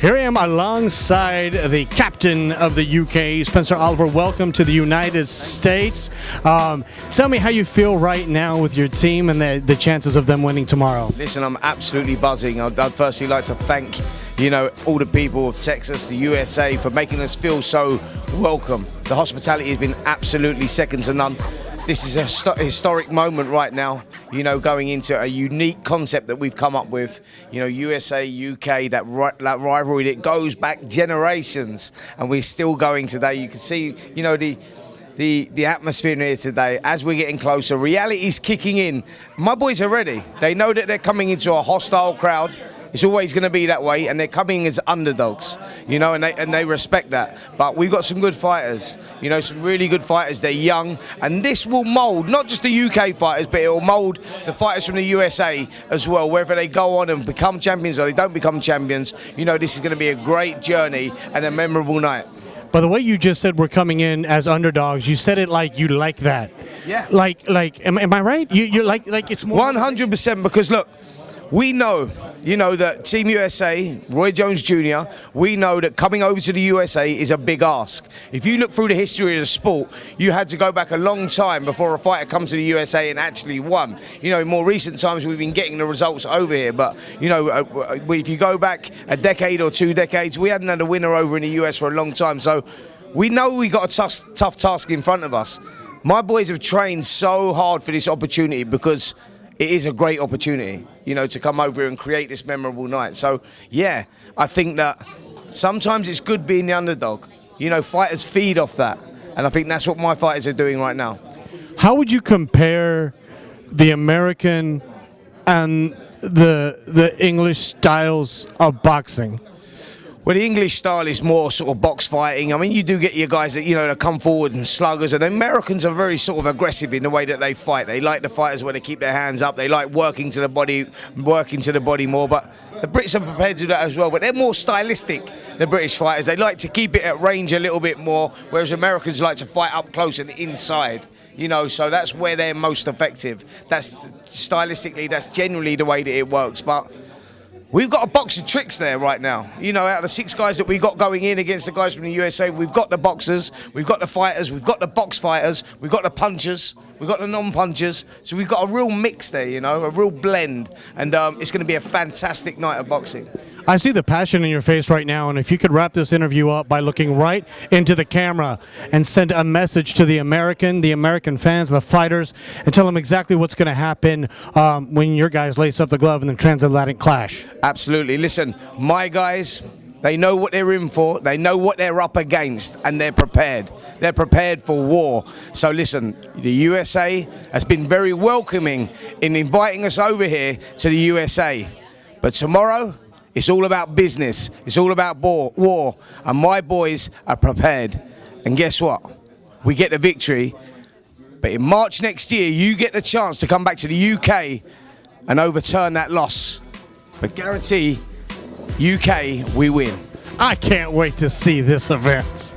Here I am alongside the captain of the UK, Spencer Oliver. Welcome to the United States. Tell me how you feel right now with your team and the chances of them winning tomorrow. Listen, I'm absolutely buzzing. I'd firstly like to thank, all the people of Texas, the USA, for making us feel so welcome. The hospitality has been absolutely second to none. This is a historic moment right now, going into a unique concept that we've come up with. USA, UK, that rivalry that goes back generations, and we're still going today. You can see, the atmosphere in here today. As we're getting closer, reality's kicking in. My boys are ready. They know that they're coming into a hostile crowd. It's always going to be that way, and they're coming as underdogs, and they respect that. But we've got some good fighters, some really good fighters. They're young, and this will mould not just the UK fighters, but it will mould the fighters from the USA as well, whether they go on and become champions or they don't become champions. This is going to be a great journey and a memorable night. By the way you just said we're coming in as underdogs, you said it like you like that. Yeah. Am I right? You like it's more 100%, because look, we know, that Team USA, Roy Jones Jr., we know that coming over to the USA is a big ask. If you look through the history of the sport, you had to go back a long time before a fighter come to the USA and actually won. In more recent times, we've been getting the results over here. But, if you go back a decade or 2 decades, we hadn't had a winner over in the US for a long time. So we know we got a tough task in front of us. My boys have trained so hard for this opportunity because it is a great opportunity, to come over here and create this memorable night. So, yeah, I think that sometimes it's good being the underdog. Fighters feed off that. And I think that's what my fighters are doing right now. How would you compare the American and the English styles of boxing? Well, the English style is more sort of box fighting. I mean, you do get your guys that, that come forward and sluggers, and the Americans are very sort of aggressive in the way that they fight. They like the fighters where they keep their hands up. They like working to the body more, but the Brits are prepared to do that as well. But they're more stylistic, the British fighters. They like to keep it at range a little bit more, whereas Americans like to fight up close and inside. So that's where they're most effective. That's stylistically, that's generally the way that it works. But we've got a box of tricks there right now. Out of the 6 guys that we got going in against the guys from the USA, we've got the boxers, we've got the fighters, we've got the box fighters, we've got the punchers, we've got the non-punchers. So we've got a real mix there, a real blend. And it's going to be a fantastic night of boxing. I see the passion in your face right now, and if you could wrap this interview up by looking right into the camera and send a message to the American fans, the fighters, and tell them exactly what's going to happen when your guys lace up the glove in the Transatlantic Clash. Absolutely. Listen, my guys, they know what they're in for, they know what they're up against, and they're prepared. They're prepared for war. So listen, the USA has been very welcoming in inviting us over here to the USA. But tomorrow, it's all about business. It's all about war. And my boys are prepared. And guess what? We get the victory. But in March next year, you get the chance to come back to the UK and overturn that loss. But guarantee, UK, we win. I can't wait to see this event.